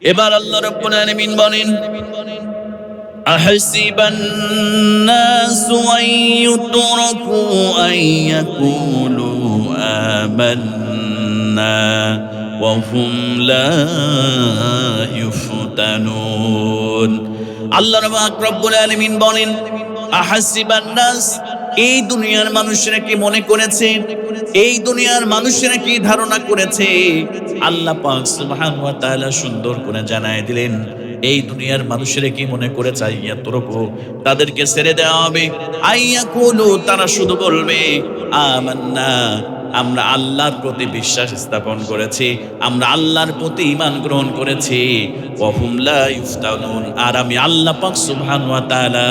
এবার আল্লাহ রাব্বুল আলামিন বলেন, আহসিবান নাসু আন ইউতরাকু আন ইয়াকুলু আমান্না ওয়া হুম লা ইফতানুন। আল্লাহ রাব্বুল আলামিন বলেন, আহসিবান নাস, এই দুনিয়ার মানুষেরা কি মনে করেছে, এই দুনিয়ার মানুষেরা কি ধারণা করেছে? আল্লাহ পাক সুবহানাহু ওয়া তাআলা সুন্দর করে জানায় দিলেন, এই দুনিয়ার মানুষেরা কি মনে করেছে আইয়াতরকু, তাদেরকে ছেড়ে দেওয়া হবে, আইয়াকুলু, তারা শুধু বলবে আমান্না, আমরা আল্লাহর প্রতি বিশ্বাস স্থাপন করেছি, আমরা আল্লাহর প্রতি ঈমান গ্রহণ করেছি, ওয়া হুম লা ইফতানুন, আর আমি আল্লাহ পাক সুবহানাহু ওয়া তাআলা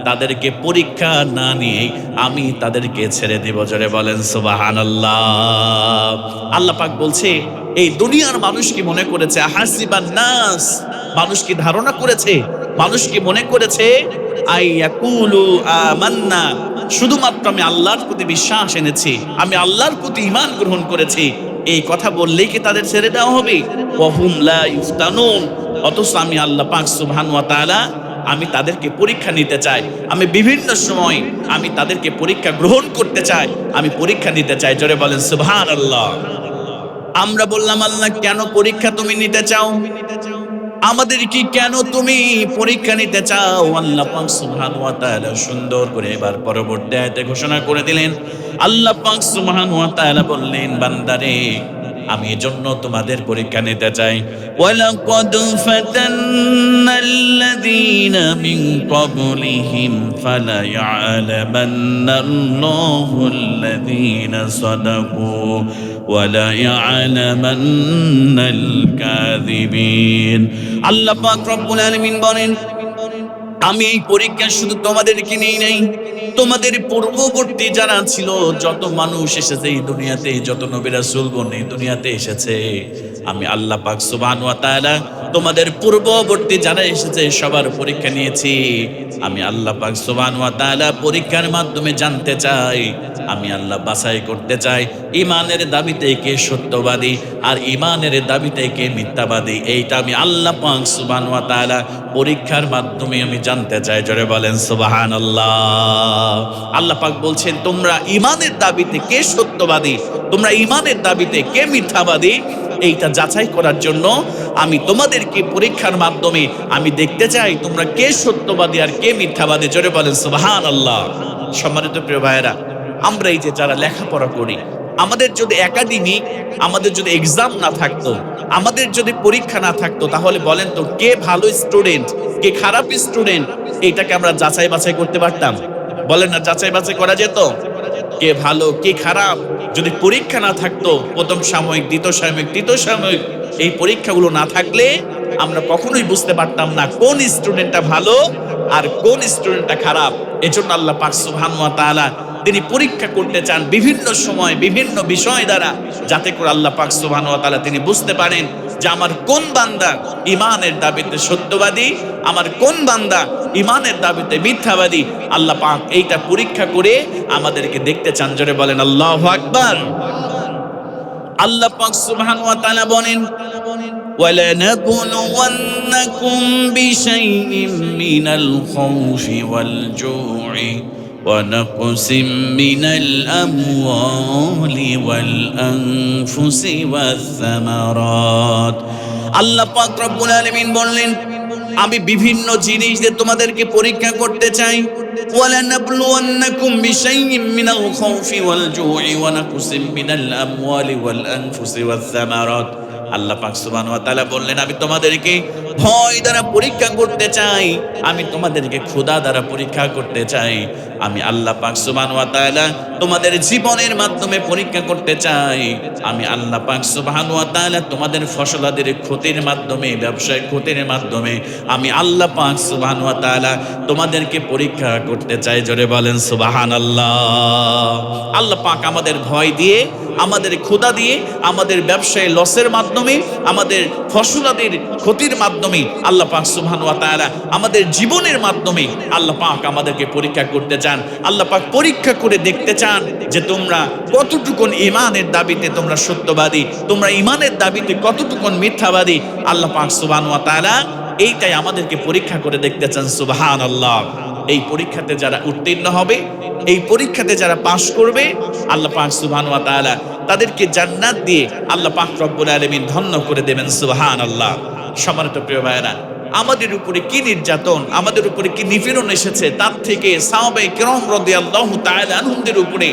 তাদেরকে পরীক্ষা না নিয়ে আমি তাদেরকে ছেড়ে দেব। জোরে বলেন সুবহানাল্লাহ। আল্লাহ পাক বলছে, এই দুনিয়ার মানুষ কি মনে করেছে, আহাসিবান নাস, মানুষ কি ধারণা করেছে, মানুষ কি মনে করেছে আইয়াকুলু আমান্না, শুধুমাত্র আমি আল্লাহর প্রতি বিশ্বাস এনেছি, আমি আল্লাহর প্রতি ঈমান গ্রহণ করেছি, এই কথা বললেই কি তাদের ছেড়ে দেওয়া হবে? ওয়া হুম লা ইফতানুন, অথচ আমি আল্লাহ পাক সুবহানাহু ওয়া তাআলা আমি তাদেরকে পরীক্ষা নিতে চাই, আমি বিভিন্ন সময় আমি তাদেরকে পরীক্ষা গ্রহণ করতে চাই, আমি পরীক্ষা নিতে চাই। জোরে বলেন সুবহানাল্লাহ। আমরা বললাম, আল্লাহ কেন পরীক্ষা তুমি নিতে চাও, আমাদের কি কেন তুমি পরীক্ষা নিতে চাও? আল্লাহ পাক সুবহানাহু ওয়া তাআলা সুন্দর করে এবার পরবর্তী আয়াতে ঘোষণা করে দিলেন। আল্লাহ পাক সুবহানাহু ওয়া তাআলা বললেন, বান্দারে, আমি এজন্য তোমাদের পরীক্ষা নিতে চাই। ওয়ালাকাদ ফাতান্নাল্লাযীনা মিন ক্বাবলিহিম ফালা ইয়ালামান্নাল্লাহুল্লাযীনা সাদাকু ওয়ালা ইয়ালামান্নাল কাযিবিন। আল্লাহ পাক রব্বুল আলামিন বলেন, আমি এই পরীক্ষা শুধু তোমাদেরকে নিয়ে নেই, তোমাদের পূর্ববর্তী যারা ছিল, যত মানুষ এসেছে এই দুনিয়াতে, যত নবী রাসূলগণ এই দুনিয়াতে এসেছে, আমি আল্লাহ পাক সুবহানাহু ওয়া তাআলা তোমাদের পূর্ববর্তী যারা এসেছে সবার পরীক্ষা নিয়েছি। আমি আল্লাহ পাক সুবহানাহু ওয়া তাআলা পরীক্ষার মাধ্যমে জানতে চাই, আমি আল্লাহ বাছাই করতে চাই ঈমানের দাবিতে কে সত্যবাদী আর ঈমানের দাবিতে কে মিথ্যাবাদী, এইটা আমি আল্লাহ পাক সুবহানাহু ওয়া তাআলা পরীক্ষার মাধ্যমে আমি জানতে চাই। জোরে বলেন সুবহানাল্লাহ। আল্লাহ পাক বলছেন, তোমরা ঈমানের দাবিতে কে সত্যবাদী, তোমরা ঈমানের দাবিতে কে মিথ্যাবাদী, এইটা যাচাই করার জন্য আমি তোমাদেরকে পরীক্ষার মাধ্যমে আমি দেখতে চাই তোমরা কে সত্যবাদী আর কে মিথ্যাবাদী। জোরে বলেন সুবহানাল্লাহ। সম্মানিত প্রিয় ভাইয়েরা, আমরা এই যে যারা লেখাপড়া করি, আমাদের যদি একাডেমিক, আমাদের যদি এক্সাম না থাকতো, আমাদের যদি পরীক্ষা না থাকতো, তাহলে বলেন তো কে ভালো স্টুডেন্ট কে খারাপ স্টুডেন্ট, এইটাকে আমরা যাচাই বাছাই করতে পারতাম? বলেন না, যাচাই বাছাই করা যেত কে ভালো কে খারাপ। যদি পরীক্ষা না থাকতো, প্রথম সাময়িক, দ্বিতীয় সাময়িক, তৃতীয় সাময়িক, এই পরীক্ষাগুলো না থাকলে আমরা কখনোই বুঝতে পারতাম না কোন স্টুডেন্টটা ভালো আর কোন স্টুডেন্টটা খারাপ। এজন্য আল্লাহ পাক সুবহানাহু ওয়া তাআলা তিনি পরীক্ষা করতে চান বিভিন্ন সময় বিভিন্ন বিষয় দ্বারা, যাতে করে আল্লাহ পাক সুবহানাহু ওয়া তাআলা তিনি বুঝতে পারেন যে আমার কোন বান্দা ঈমানের দাবিতে সত্যবাদী, আমার কোন বান্দা ঈমানের দাবিতে মিথ্যাবাদী। আল্লাহ পাক এইটা পরীক্ষা করে আমাদেরকে দেখতে চান। জোরে বলেন আল্লাহু আকবার। আল্লাহ পাক সুবহানাহু ওয়া তাআলা বলেন, وَلَنَبْلُوَنَّكُمْ بِشَيْءٍ مِّنَ الْخَوْفِ وَالْجُوعِ وَنَقْصٍ مِّنَ الْأَمْوَالِ وَالْأَنفُسِ وَالثَّمَرَاتِ। আল্লাহ পাক রব্বুল আলামিন বললেন, আমি বিভিন্ন জিনিস দিয়ে তোমাদেরকে পরীক্ষা করতে চাই। وَلَنَبْلُوَنَّكُمْ بِشَيْءٍ مِّنَ الْخَوْفِ وَالْجُوعِ وَنَقْصٍ مِّنَ الْأَمْوَالِ وَالْأَنفُسِ وَالثَّمَرَاتِ। আল্লাহ পাক সুবহানাহু ওয়া তাআলা বললেন, আমি তোমাদেরকে ভয় দ্বারা পরীক্ষা করতে চাই, আমি তোমাদেরকে ক্ষুধা দ্বারা পরীক্ষা করতে চাই, আমি আল্লাহ পাক সুবহানাহু ওয়া তাআলা তোমাদের জীবনের মাধ্যমে পরীক্ষা করতে চাই, আমি আল্লাহ পাক সুবহানাহু ওয়া তাআলা তোমাদের ফসলাদের ক্ষতির মাধ্যমে, ব্যবসায় ক্ষতির মাধ্যমে আমি আল্লাহ পাক সুবহানাহু ওয়া তাআলা তোমাদেরকে পরীক্ষা করতে চাই। জোরে বলেন সুবহানাল্লাহ। আল্লাহ পাক আমাদের ভয় দিয়ে, আমাদের ক্ষুধা দিয়ে, আমাদের ব্যবসায় লসের মাধ্যমে, আমাদের ফসলাদের ক্ষতির মাধ্যমে মাধ্যমে আল্লাহ পাক সুবহানাহু ওয়া তাআলা আমাদের জীবনের মাধ্যমে আল্লাহ পাক আমাদেরকে পরীক্ষা করতে চান। আল্লাহ পাক পরীক্ষা করে দেখতে চান যে তোমরা কতটুকুন ঈমানের দাবিতে তোমরা সত্যবাদী, তোমরা ঈমানের দাবিতে কতটুকুন মিথ্যাবাদী। আল্লাহ পাক সুবহানাহু ওয়া তাআলা এইটাই আমাদেরকে পরীক্ষা করে দেখতে চান। সুবহানাল্লাহ। এই পরীক্ষাতে যারা উত্তীর্ণ হবে, এই পরীক্ষাতে যারা পাশ করবে, আল্লাহ পাক সুবহানাহু ওয়া তাআলা তাদেরকে জান্নাত দিয়ে আল্লাহ পাক রব্বুল আলামিন ধন্য করে দেবেন। সুবহানাল্লাহ। সম্মানিত প্রিয় ভাইরা, আমাদের উপরে কি নির্যাতন, আমাদের উপরে কি নিপীড়ন এসেছে, তার থেকে সাহাবায়ে কেরাম রাদিয়াল্লাহু তাআলা আনহুদের উপরে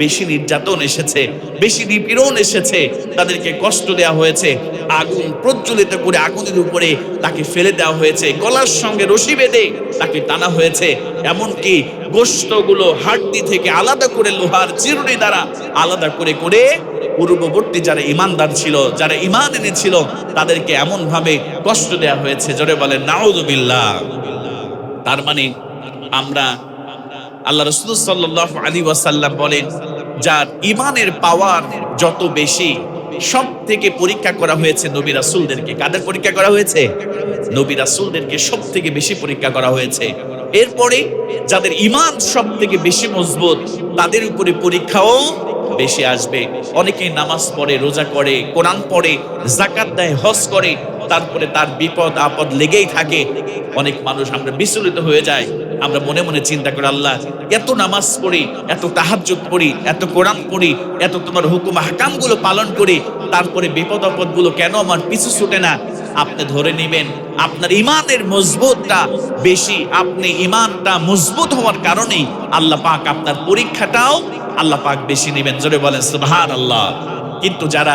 বেশি নির্যাতন এসেছে, বেশি নিপীড়ন এসেছে। তাদেরকে কষ্ট দেওয়া হয়েছে, আগুন প্রজ্বলিত করে আগুনের উপরে তাকে ফেলে দেওয়া হয়েছে, গলার সঙ্গে রশি বেঁধে তাকে টানা হয়েছে, এমনকি গোশতগুলো হাড্ডি থেকে আলাদা করে লোহার চিরুনি দ্বারা আলাদা করে করে পূর্ববর্তী যারা ঈমানদার ছিল, যারা ঈমান এনেছিল, তাদেরকে এমন ভাবে কষ্ট দেওয়া হয়েছে, জোরে বলেন নাউযুবিল্লাহ। তার মানে আমরা, আল্লাহ রাসূল সাল্লাল্লাহু আলাইহি ওয়াসাল্লাম বলেন, যার ঈমানের পাওয়ার যত বেশি, সব থেকে পরীক্ষা করা হয়েছে নবী রাসূলদেরকে। কাদের পরীক্ষা করা হয়েছে? নবী রাসূলদেরকে সব থেকে বেশি পরীক্ষা করা হয়েছে। এরপরে যাদের ঈমান সব থেকে বেশি মজবুত, তাদের উপরে পরীক্ষাও বেশি আসবে। অনেকেই নামাজ পড়ে, রোজা করে, কোরআন পড়ে, যাকাত দেয়, হজ করে, তারপরে তার বিপদ আপদ লেগেই থাকে। অনেক মানুষ আমরা বিচলিত হয়ে যায়, আমরা মনে মনে চিন্তা করি, আল্লাহ, এত নামাজ পড়ি, এত তাহাজ্জুদ পড়ি, এত কোরআন পড়ি, এত তোমার হুকুম আহকামগুলো পালন করি, তারপরে বিপদ আপদগুলো কেন আমার পিছু ছুটে না? আপনি ধরে নেবেন আপনার ঈমানের মজবুতটা বেশি, আপনি ঈমানটা মজবুত হওয়ার কারণেই আল্লাহ পাক আপনার পরীক্ষাটাও আল্লাহ পাক বেশি নেবেন। জোরে বলেন সুবহানাল্লাহ। কিন্তু যারা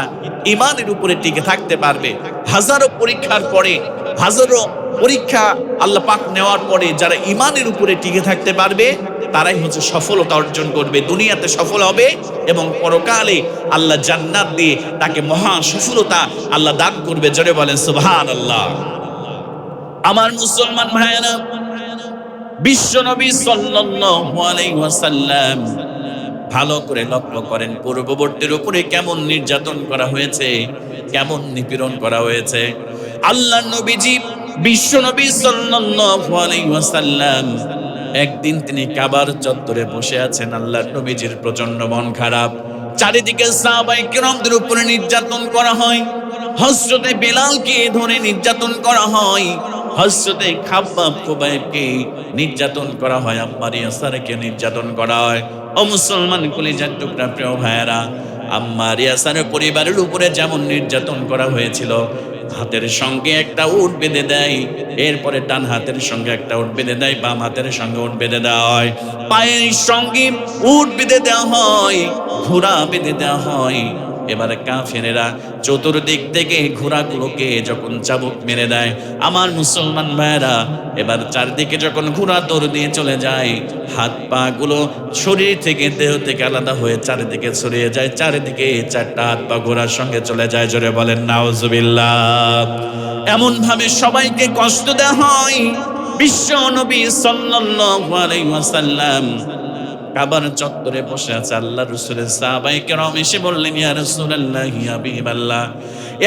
ঈমানের উপরে টিকে থাকতে পারবে, হাজারো পরীক্ষার পরে, হাজারো পরীক্ষা আল্লাহ পাক নেওয়ার পরে যারা ঈমানের উপরে টিকে থাকতে পারবে, তারাই হচ্ছে সফলতা অর্জন করবে, দুনিয়াতে সফল হবে এবং পরকালে আল্লাহ জান্নাত দিয়ে তাকে মহা সফলতা আল্লাহ দান করবে। জোরে বলেন সুবহানাল্লাহ। আমার মুসলমান ভাইয়েরা, বিশ্ব নবী সাল্লাল্লাহু আলাইহি ওয়াসাল্লাম ভালো করে লক্ষ্য করেন পূর্ববর্তীর উপরে কেমন নির্যাতন করা হয়েছে, কেমন নিপীড়ন করা হয়েছে। আল্লাহর নবীজি বিশ্ব নবী সাল্লাল্লাহু আলাইহি ওয়াসাল্লাম একদিন তিনি কাবার চত্বরে বসে আছেন। আল্লাহর নবীজির প্রচন্ড মন খারাপ, চারিদিকে সাহাবায়ে কেরামদের উপরে নির্যাতন করা হয়, হযরতে বেলালকে ধরে নির্যাতন করা হয়, হযরতে খাব্বাব খুবাইবকে নির্যাতন করা হয়, আম্মার ইয়াসারকে নির্যাতন করা হয়। ও মুসলমান কলিজার টুকরা প্রিয় ভাইয়েরা, আম্মার ইয়াসারের পরিবারের উপরে যেমন নির্যাতন করা হয়েছিল, হাতের সঙ্গে একটা উট বেঁধে দেয়, এরপরে ডান হাতের সঙ্গে একটা উট বেঁধে দেয়, বাম হাতের সঙ্গে উট বেঁধে দেওয়া হয়, পায়ের সঙ্গে উট বেঁধে দেওয়া হয়, ঘোড়া বেঁধে দেওয়া হয়। এবারে কাফেরেরা চতুর্দিক থেকে ঘোড়াগুলোকে যখন চাবুক মেরে দেয়, আমার মুসলমান ভাইরা, এবার চারদিকে যখন ঘোড়া দৌড় দিয়ে চলে যায়, হাত পা গুলো শরীর থেকে, দেহ থেকে আলাদা হয়ে চারিদিকে ছড়িয়ে যায়, চারিদিকে চারটা হাত পা ঘোড়ার সঙ্গে চলে যায়। জোরে বলেন নাউজুবিল্লাহ। এমন ভাবে সবাইকে কষ্ট দেওয়া হয়। বিশ্ব নবী সাল্লাল্লাহু আলাইহি ওয়াসাল্লাম কাবার চত্বরে বসে আছে। আল্লাহ রাসূলের সাহাবায়ে কেরাম এসে বললেন, ইয়া রাসূলুল্লাহ, ইয়া হাবিবাল্লাহ,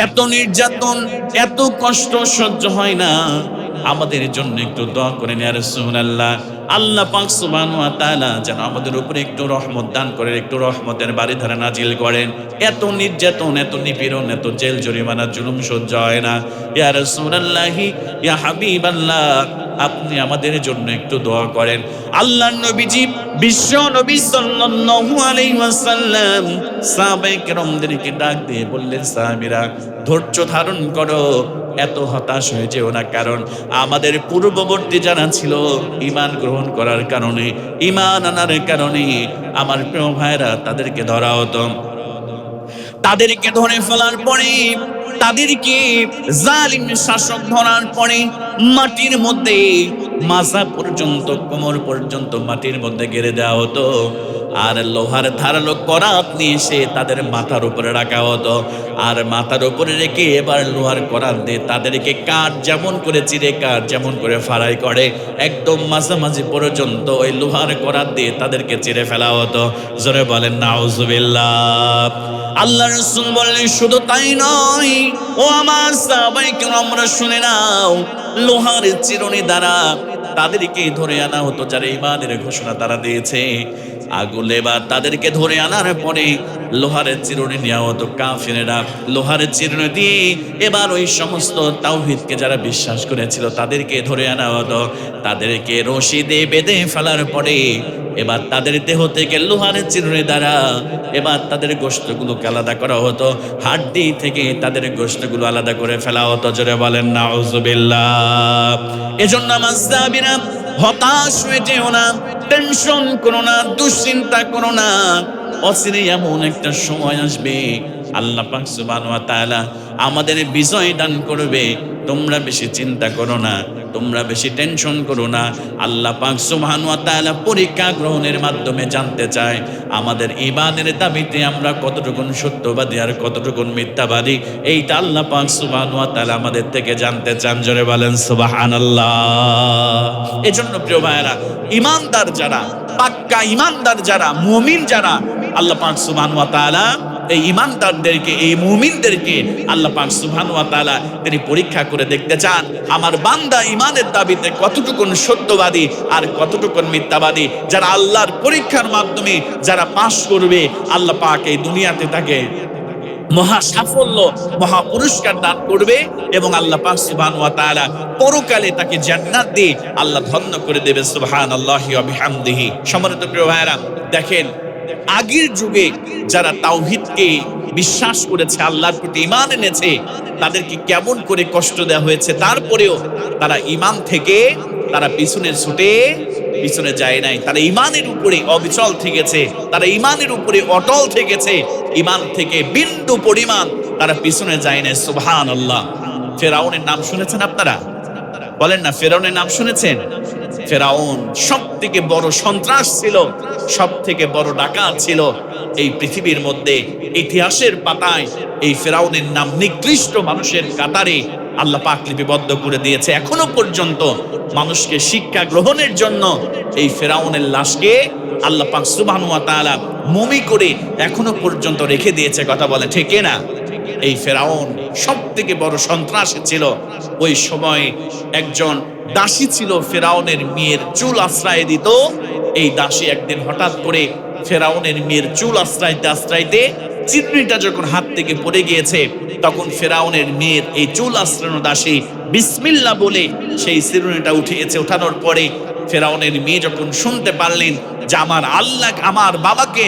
এত নির্যাতন, এত কষ্ট সহ্য হয় না, আমাদের জন্য একটু দোয়া করেন ইয়া রাসূলুল্লাহ। আল্লাহ পাক সুবহানাহু ওয়া তাআলা যেন আমাদের উপরে একটু রহমত দান করেন, একটু রহমতের বারিধারা নাজিল করেন। এত নির্যাতন, এত নিপীড়ন, এত জেল জরিমানা, জুলুম সহ্য হয় না। ইয়া রাসূলুল্লাহ, ইয়া হাবিবাল্লাহ, আপনি আমাদের জন্য একটু দোয়া করেন। আল্লাহর নবীজি বিশ্ব নবী সাল্লাল্লাহু আলাইহি ওয়াসাল্লাম সাহাবায়ে কেরামদেরকে ডাক দিয়ে বললেন, সাহাবীরা ধৈর্য ধারণ করো, এত হতাশ হয়ে যেও না, কারণ আমাদের পূর্ববর্তী যারা ছিল ঈমান গ্রহণ করার কারণে, ঈমান আনার কারণে আমার প্রিয় ভাইরা তাদেরকে ধরা হতো। তাদেরকে ধরে ফেলার পরে, তাদেরকে জালিম শাসক ধরার পরে মাটির মধ্যে মাজা পর্যন্ত, কোমর পর্যন্ত মাটির মধ্যে গেড়ে দেওয়া হতো। আর লোহার ধারালো করাত নিয়ে এসে তাদের মাথার উপরে রাখা হতো। আর মাথার উপরে রেখে এবার লোহার করাত দিয়ে তাদেরকে কাঠ যেমন করে চিরে, কাঠ যেমন করে ফাড়াই করে, একদম মাঝামাঝি পর্যন্ত ওই লোহার করাত দিয়ে তাদেরকে চিরে ফেলা হতো। জোরে বলেন নাউজুবিল্লাহ। আল্লাহ রাসূল বললেন শুধু তাই নয়, ও আমার সাহাবায়ে কেরামরা শুনে নাও, লোহার চিরুনি দ্বারা তাদেরকে ধরে আনা হতো যারা ঈমানের ঘোষণা তারা দিয়েছে। আগুলে এবার তাদেরকে ধরে আনার পরে লোহার চিরুনি নেওয়া হতো। কাফিরেরা লোহার চিরুনি দিয়ে এবার ওই সমস্ত তাওহীদকে যারা বিশ্বাস করেছিল তাদেরকে ধরে আনা হতো। তাদেরকে রশি দিয়ে বেঁধে ফেলার পরে এবার তাদের দেহ থেকে লোহার চিরুনি দ্বারা এবার তাদের গোশতগুলোকে আলাদা করা হতো। হাড্ডি থেকে তাদের গোশতগুলো আলাদা করে ফেলা হতো। জোরে বলেন নাউজুবিল্লাহ। এজন্য আমার সাহাবীরা হতাশ হয়ে যেও না, টেনশন করো না, দুশ্চিন্তা করো না। অচিরে এমন একটা সময় আসবে আল্লাহ পাক সুবহানাহু ওয়া তাআলা আমাদের বিজয় দান করবে। তোমরা বেশি চিন্তা করো না, তোমরা বেশি টেনশন করো না। আল্লাহ পাক সুবহানাহু ওয়া তাআলা পরীক্ষা গ্রহণের মাধ্যমে জানতে চায় আমাদের ঈমানের দাবিতে আমরা কতটুকু সত্যবাদী আর কতটুকু মিথ্যাবাদী। এইটা আল্লাহ পাক সুবহানাহু ওয়া তাআলা আমাদের থেকে জানতে চান। জোরে বলেন সুবহানাল্লাহ। এজন্য প্রিয় ভাইয়েরা, ঈমানদার যারা, পাক্কা ঈমানদার যারা, মুমিন যারা, আল্লাহ পাক সুবহানাহু ওয়া তাআলা এই ঈমানদারদেরকে, এই মুমিনদেরকে আল্লাহ পাক সুবহানাহু ওয়া তাআলা তিনি পরীক্ষা করে দেখতে চান আমার বান্দা ঈমানের দাবিতে কতটুকু সত্যবাদী আর কতটুকু মিথ্যাবাদী। যারা আল্লাহর পরীক্ষার মাধ্যমে যারা পাশ করবে, আল্লাহ পাক এই দুনিয়াতে তাকে মহা সাফল্য, মহা পুরস্কার দান করবে এবং আল্লাহ পাক সুবহানাহু ওয়া তাআলা পরকালে তাকে জান্নাত দিয়ে আল্লাহ ধন্য করে দেবে। সুবহানাল্লাহি ওয়া বিহামদিহি। সম্মানিত প্রিয় ভাইরা, দেখেন আগের যুগে যারা তাওহীদকে বিশ্বাস করেছে, আল্লাহর প্রতি ঈমান এনেছে, তাদেরকে কেমন করে কষ্ট দেওয়া হয়েছে, তারপরেও তারা ঈমান থেকে তারা পিছনে যায় নাই। তারা ঈমানের উপরে অবিচল থেকেছে, তারা ঈমানের উপরে অটল থেকেছে। ঈমান থেকে বিন্দু পরিমাণ তারা পিছনে যায় নাই। সুবহানাল্লাহ। ফেরাউনের নাম শুনেছেন আপনারা? বলেন না, ফেরাউনের নাম শুনেছেন? ফেরাউন সব থেকে বড় সন্ত্রাস ছিল, সব থেকে বড় ডাকাত ছিল এই পৃথিবীর মধ্যে। ইতিহাসের পাতায় এই ফেরাউনের নাম নিকৃষ্ট মানুষের কাতারে আল্লাহ পাক লিপিবদ্ধ করে দিয়েছে। এখনো পর্যন্ত মানুষকে শিক্ষা গ্রহণের জন্য এই ফেরাউনের লাশকে আল্লাহ পাক সুবহানাহু ওয়া তাআলা মমি করে এখনো পর্যন্ত রেখে দিয়েছে। কথা বলে ঠিক না? এই ফেরাউন সব থেকে বড় সন্ত্রাসী ছিল। ওই সময় একজন দাসী ছিল, ফেরাউনের মেয়ের চুল আশ্রয় দিত। এই দাসী একদিন হঠাৎ করে ফেরাউনের মেয়ের চুল আশ্রাইতে আশ্রাইতে চিরুনিটা যখন হাত থেকে পড়ে গিয়েছে, তখন ফেরাউনের মেয়ের এই চুল আশ্রানো দাসী বিসমিল্লাহ বলে সেই চিরুনিটা উঠিয়েছে। ওঠানোর পরে ফেরাউনের মেয়ে যখন শুনতে পারলেন যে আমার আল্লাহ আমার বাবাকে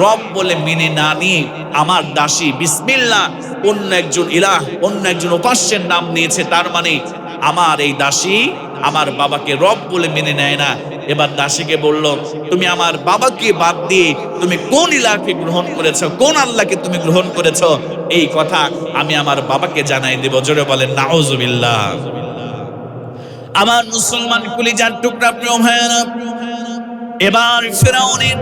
রব বলে মেনে না নিয়ে আমার দাসী বিসমিল্লাহ অন্য একজন ইলাহ, অন্য একজন উপাস্যের নাম নিয়েছে, তার মানে আমার এই দাসী আমার বাবাকে রব বলে মেনে নেয় না। এবার দাসীকে বলল, তুমি আমার বাবাকে বাদ দিয়ে তুমি কোন ইলাহকে গ্রহণ করেছো, কোন আল্লাহকে তুমি গ্রহণ করেছো, এই কথা আমি আমার বাবাকে জানাই দেব। জোরে বলেন নাউজুবিল্লাহ। আমার মুসলমান কলিজার টুকরা প্রিয় ভাইয়েরা, এবার ফেরাউনের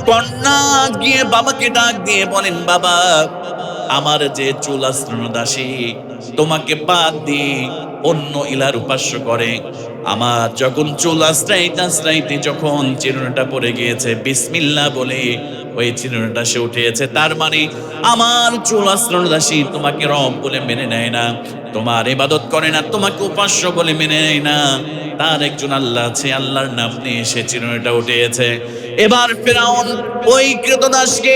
কন্যা গিয়ে বাবাকে ডাক দিয়ে বলেন, বাবা আমার যে চুল আশ্রানো দাসী তোমাকে বাদ দিয়ে অন্য ইলার উপাস্য করে, আমার যখন চুল আশ্রাইতে যখন চিরুনিটা পড়ে গিয়েছে বিসমিল্লাহ বলে ওই চিরুনিটা সে উঠিয়েছে, তার মানে আমার চুল আশ্রানো দাসী তোমাকে রব বলে মেনে নেয় না, তোমার ইবাদত করে না, তোমাকে উপাস্য বলে মেনে নেয় না। তার একজন আল্লাহ আছে, আল্লাহর নাম নিয়ে সে চিরুনিটা উঠিয়েছে। এবার ফেরাউন ওই ক্রীতদাসকে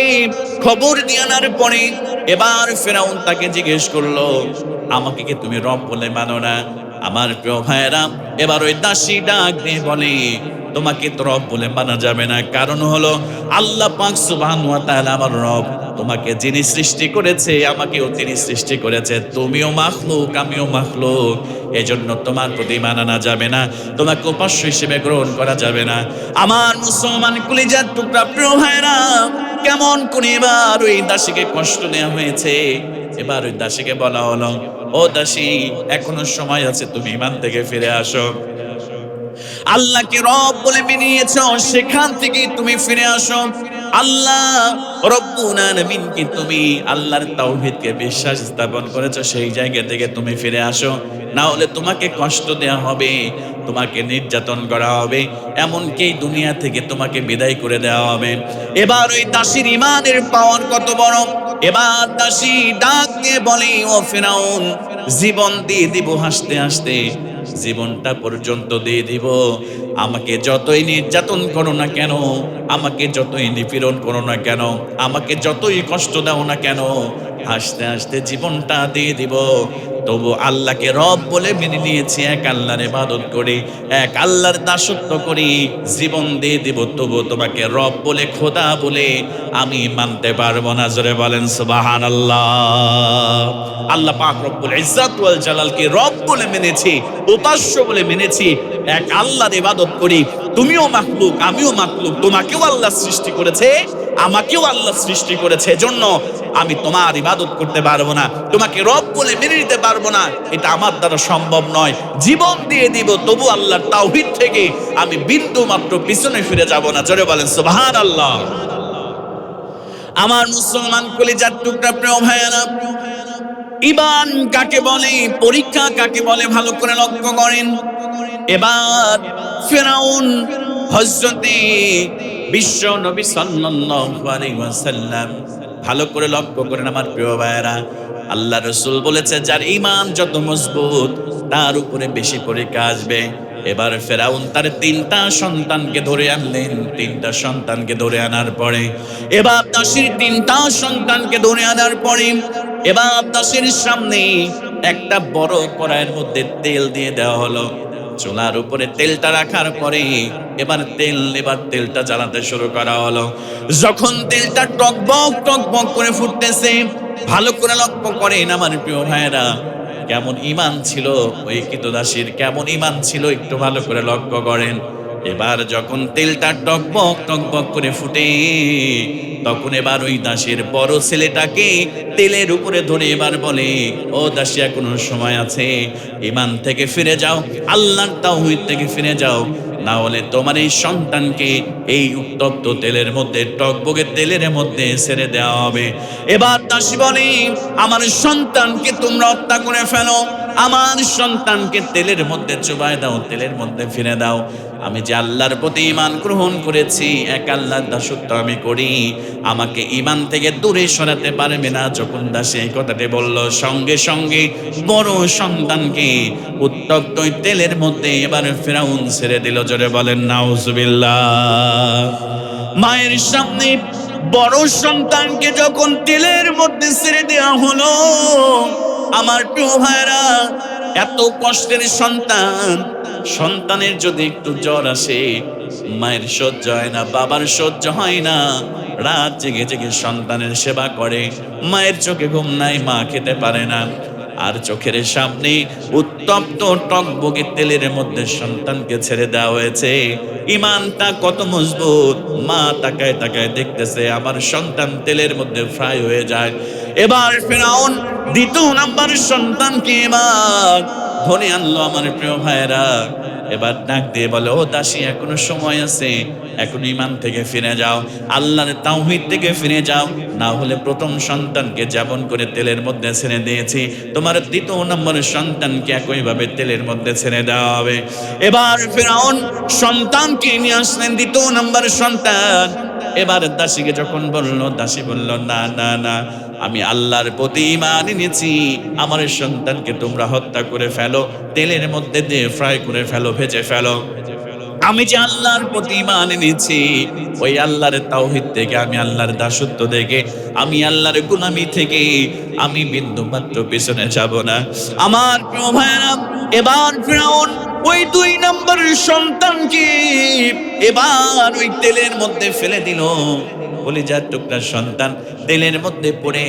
খবর দিয়ে আনার পরে এবার ফেরাউন তাকে জিজ্ঞেস করলো, আমাকে কি তুমি রব বলে মানো না? আমার প্রিয় ভাইয়েরা, এবার ওই দাসী ডাক দিয়ে বলে, তোমাকে তো রব বলে মানা যাবে না। কারণ হলো আল্লাহ পাক সুবহানাহু ওয়া তাআলা আমার রব। তোমাকে যিনি সৃষ্টি করেছে আমাকেও তিনি সৃষ্টি করেছে, তুমিও মাখলুক আমিও মাখলুক, এজন্য তোমার প্রতি মানানো যাবে না, তোমাকে উপাস্য হিসেবে গ্রহণ করা যাবে না। আমার মুসলমান কলিজার টুকরা প্রিয় ভাইরা, কেমন করে এবার ওই দাসীকে কষ্ট দেওয়া হয়েছে। এবার ওই দাসীকে বলা হলো, ও দাসী এখনো সময় আছে, তুমি ঈমান থেকে ফিরে আসো, আল্লাহকে রব বলে মেনে নিয়েছো, সেখান থেকে তুমি ফিরে আসো। আল্লাহ রব্বুল আলামিনকে তুমি আল্লাহর তাওহীদকে বিশ্বাস স্থাপন করেছো, সেই জায়গা থেকে তুমি ফিরে আসো, না হলে তোমাকে কষ্ট দেওয়া হবে, তোমাকে নির্যাতন করা হবে, এমনকি দুনিয়া থেকে তোমাকে বিদায় করে দেওয়া হবে। এবার ওই দাসীর ইমানের পাওয়ার কত বড়! এবার দাসী ডাক দিয়ে বলে, ও ফিরাউন, জীবন দিয়ে দিব, হাসতে হাসতে জীবনটা পর্যন্ত দিয়ে দিব, আমাকে যতই নির্যাতন করো না কেন, আমাকে যতই নিপীড়ন করো না কেন, আমাকে যতই কষ্ট দাও না কেন, হাসতে হাসতে জীবনটা দিয়ে দিব। তবু আল্লাহকে রব বলে মেনে নিয়েছি, এক আল্লাহর ইবাদত করি, এক আল্লাহর দাসত্ব করি, জীবন দিয়ে দিব, তবু তোমাকে রব বলে, খোদা বলে আমি মানতে পারবো না। জোরে বলেন সুবহানাল্লাহ। আল্লাহ পাক রব্বুল ইজ্জত ওয়াল জালালকে রব বলে মেনেছি, উপাস্য বলে মেনেছি, এক আল্লাহর ইবাদত করি। তুমিও মাখলুক, আমিও মাখলুক, তোমাকেও আল্লাহ সৃষ্টি করেছে, আমাকেও আল্লাহ সৃষ্টি করেছে, এজন্য আমি তোমার ইবাদত করতে পারবো না, তোমাকে রব বলে মেনে নিতে পারবো না, এটা আমার দ্বারা সম্ভব নয়। জীবন দিয়ে দিব, তবু আল্লাহর তাওহীদ থেকে আমি বিন্দু মাত্র পিছনে ফিরে যাব না। জোরে বলেন সুবহানাল্লাহ। আমার মুসলমান কলিজার টুকরা প্রিয় ভাইয়েরা, ঈমান কাকে বলে, পরীক্ষা কাকে বলে, ভালো করে লক্ষ্য করেন। এবার ফিরাউন হযরতে বিশ্ব নবী সাল্লাল্লাহু আলাইহি ওয়াসাল্লাম, ভালো করে লক্ষ্য করেন আমার প্রিয় ভাইয়েরা, আল্লাহ রাসূল বলেছে যার ঈমান যত মজবুত তার উপরে বেশি পরীক্ষা আসবে। এবার ফেরাউন তার 3টা সন্তানকে ধরে আনলেন। 3টা সন্তানকে ধরে আনার পরে এবার দাসীর 3টা সন্তানকে ধরে আনার পরে এবার দাসীর সামনে একটা বড় কড়াইয়ের মধ্যে তেল দিয়ে দেওয়া হলো। চুলার উপরে তেলটা রাখার পরে এবার তেলটা জ্বালাতে শুরু করা হলো। যখন তেলটা টকবক টকবক করে ফুটতেছে, ভালো করে লক্ষ্য করেন আমার প্রিয় ভাইয়েরা, কেমন ঈমান ছিল ওই কৃতদাসীর, কেমন ঈমান ছিল একটু ভালো করে লক্ষ্য করেন। এবার যখন তেলটা টকবক টকবক করে ফুটে, তখন এবার ওই দাসীর বড় ছেলেটাকে তেলের উপরে ধরে এবার বলে, ও দাসী, এখনো সময় আছে, ঈমান থেকে ফিরে যাও, আল্লাহর তাওহীদ থেকে ফিরে যাও, না হলে তোমার এই সন্তানকে এই উত্তপ্ত তেলের মধ্যে, টকবকে তেলের মধ্যে ছেড়ে দেওয়া হবে। এবার দাসী বলে, আমার সন্তানকে তোমরা হত্যা করে ফেলো, আমার সন্তানকে তেলের মধ্যে চুবায় দাও, তেলের মধ্যে ফিরে দাও। আমি যে আল্লাহর প্রতি ঈমান গ্রহণ করেছি, এক আল্লাহর দাসত্ব আমি করি, আমাকে ঈমান থেকে দূরে সরাতে পারবে না। যখন দাসী এই কথাটি বলল, সঙ্গে সঙ্গে বড় সন্তানকে উত্তপ্ত তেলের মধ্যে এবার ফিরাউন ছেড়ে দিল। জোরে বলেন নাউজুবিল্লাহ। মায়ের সামনে বড় সন্তানকে যখন তেলের মধ্যে ছেড়ে দেওয়া হলো, আমার প্রিয় ভাইরা, এত কষ্টের সন্তান, সন্তানের যদি একটু জ্বর আসে, মায়ের সহ্য হয় না, বাবার সহ্য হয় না, রাত জেগে জেগে সন্তানের সেবা করে, মায়ের চোখে ঘুম নাই, মা খেতে পারে না, আর চোখের সামনে উত্তপ্ত টকবকে তেলের মধ্যে সন্তানকে ছেড়ে দেওয়া হয়েছে। ঈমানটা কত মজবুত, মা তাকায় তাকায় দেখতেছে আমার সন্তান তেলের মধ্যে ফ্রাই হয়ে যায়। এবার ফিরাউন 2 নাম্বার সন্তানকে এবার ধরে আনলো আমার প্রিয় ভাইয়েরা। এবার ডাক দিয়ে বলে, ও দাসী, এখনো সময় আছে, এখন ঈমান থেকে ফিরে যাও, আল্লাহর তাওহীদ থেকে ফিরে যাও, না হলে প্রথম সন্তানকে যেমন করে তেলের মধ্যে ছেড়ে দিয়েছি, তোমার 2 নম্বরের সন্তানকে একইভাবে তেলের মধ্যে ছেড়ে দেওয়া হবে। এবার ফিরাউন সন্তানকে নিয়ে আসলেন, 2 নম্বর সন্তান। এবার দাসীকে যখন বলল, দাসী বলল, না না না, আমি আল্লাহর প্রতি ঈমান এনেছি, আমার সন্তানকে তোমরা হত্যা করে ফেলো, তেলের মধ্যে দিয়ে ফ্রাই করে ফেলো, ভেজে ফেলো। আমি যে আল্লাহর প্রতি ঈমান এনেছি, ওই আল্লাহর তাওহীদ থেকে, আমি আল্লাহর দাসত্ব থেকে, আমি আল্লাহর গোলামি থেকে আমি বিন্দু মাত্র পিছনে যাব না। আমার প্রিয় ভাইরা, এবার ফিরাউন ওই 2 নম্বর সন্তানকে এবার ওই তেলের মধ্যে ফেলে দিল। কলিজার টুকরার সন্তান তেলের মধ্যে পড়ে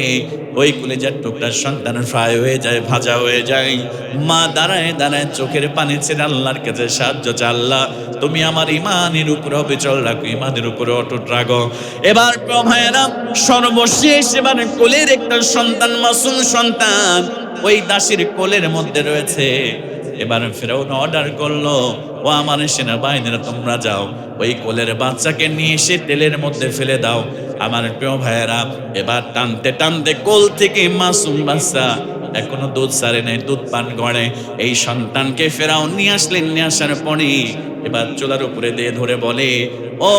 ওই কলিজার টুকরার সন্তান ফ্রাই হয়ে যায়, ভাজা হয়ে যায়। মা দাঁড়ায় দাঁড়ায় চোখের পানি ছেড়ে আল্লাহর কাছে সাহায্য চায়, আল্লাহ তুমি আমার ঈমানের উপর অবিচল রাখো, ঈমানের উপরে অটুট রাখো। এবার প্রিয় ভাইয়েরা, সর্বশেষ এবার কোলের একটা সন্তান, মাসুম সন্তান ওই দাসীর কোলের মধ্যে রয়েছে। এবার ফেরাউন অর্ডার করলো, ও আমার সেনাবাহিনীরা তোমরা যাও, ওই কোলের বাচ্চাকে নিয়ে এসে তেলের মধ্যে ফেলে দাও। আমার প্রিয় ভাইয়েরা, এবার টানতে টানতে কোল থেকে মাসুম বাচ্চা এখনো দুধ ছাড়ে নাই, দুধ পান করে, এই সন্তানকে ফেরাউন নিয়ে আসলেন। নিয়ে আসার পরে এবার চুলার উপরে দিয়ে ধরে বলে, ও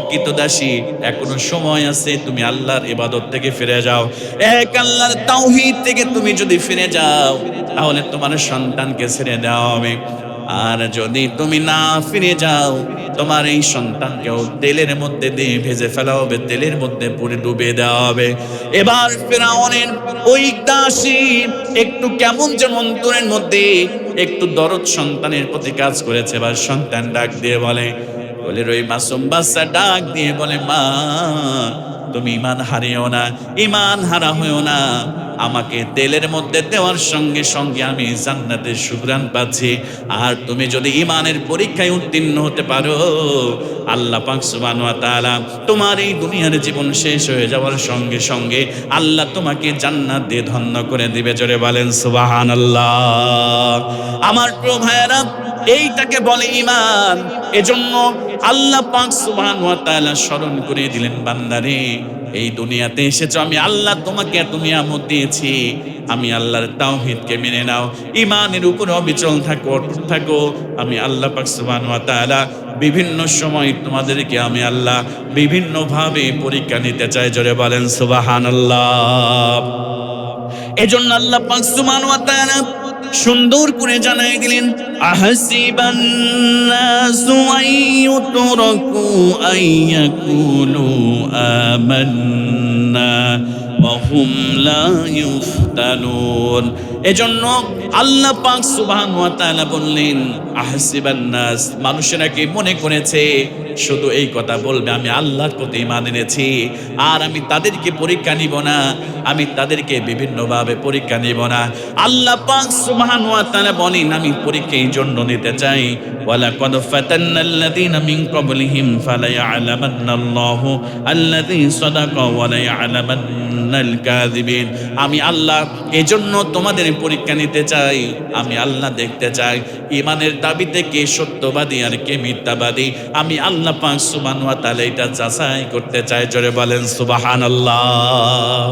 কৃতদাসী, এখনো সময় আছে, তুমি আল্লাহর ইবাদত থেকে ফিরে যাও। এক আল্লাহর তাওহীদ থেকে তুমি যদি ফিরে যাও, তাহলে তোমার সন্তানকে ছেড়ে দেওয়া হবে। আর যদি তুমি না ফিরে যাও, তোমার এই সন্তানকেও তেলের মধ্যে দিয়ে ভেজে ফেলা হবে, তেলের মধ্যে পুরে ডুবে দেওয়া হবে। এবার ফেরাউনের ওই দাসী একটু কেমন যেন অন্তরের মধ্যে একটু দরদ সন্তানের প্রতি কাজ করেছে। এবার সন্তান ডাক দিয়ে বলে, ওই মাসুম বাচ্চা ডাক দিয়ে বলে, মা তুমি ঈমান হারিও না, ঈমান হারা হইও না। আমাকে তেলের মধ্যে দেওয়ার সঙ্গে সঙ্গে আমি জান্নাতের সুঘ্রাণ পাচ্ছি। আর তুমি যদি ঈমানের পরীক্ষায় উত্তীর্ণ হতে পারো, আল্লাহ পাক সুবহানাহু ওয়া তাআলা তোমার এই দুনিয়ার জীবন শেষ হয়ে যাওয়ার সঙ্গে সঙ্গে আল্লাহ তোমাকে জান্নাত দিয়ে ধন্য করে দিবে। জোরে বলেন সুবহানাল্লাহ। আমার প্রিয় ভাইয়েরা, এইটাকে বলে ঈমান। এজন্য আল্লাহ পাক সুবহানাহু ওয়া তাআলা স্মরণ করে দিলেন, বান্দারে এই দুনিয়াতে এসেছো, আমি আল্লাহ তোমাকে এত নিয়ামত দিয়েছি, আমি আল্লাহর তাওহীদকে মেনে নাও, ঈমানের উপর অবিচল থাকো, অটুট থাকো। আমি আল্লাহ পাক সুবহানাহু ওয়া তাআলা বিভিন্ন সময় তোমাদেরকে আমি আল্লাহ বিভিন্ন ভাবে পরীক্ষা নিতে চাই। জোরে বলেন সুবহানাল্লাহ। এজন্য আল্লাহ পাক সুবহানাহু ওয়া তাআলা সুন্দর করে জানাই দিলেন, আহাসিবান নাসু আইয়ুতরাকু আইয়াকুলু আমান্না ওয়া হুম লা ইফতানুন। এজন্য আল্লাহ পাক সুবহানাহু ওয়া তাআলা বললেন, আহাসিবান নাস, মানুষেরা কি মনে করেছে শুধু এই কথা বলবে আমি আল্লাহর প্রতি ঈমান এনেছি আর আমি তাদেরকে পরীক্ষা নিব না, আমি তাদেরকে বিভিন্নভাবে পরীক্ষা নিব না। আল্লাহ পাক সুবহানাহু ওয়া তাআলা বলেন, আমি পরীক্ষা এই জন্য নিতে চাই, ওয়ালাকাদ ফাতান্নাল্লাযীনা মিন ক্বাবলিহিম ফালায়া'লামান্নাল্লাহু আল্লাযী সাদাকা ওয়া লায়া'লামান্নাল কাযিবিন। আমি আল্লাহ এজন্য তোমাদের পরীক্ষা নিতে চাই, আমি আল্লাহ দেখতে চাই ঈমানের দাবিতে কে সত্যবাদী আর কে মিথ্যাবাদী। আমি আল্লাহ পাক সুবহানাহু ওয়া তাআলা এটা যাচাই করতে চাই। জোরে বলেন সুবহানাল্লাহ।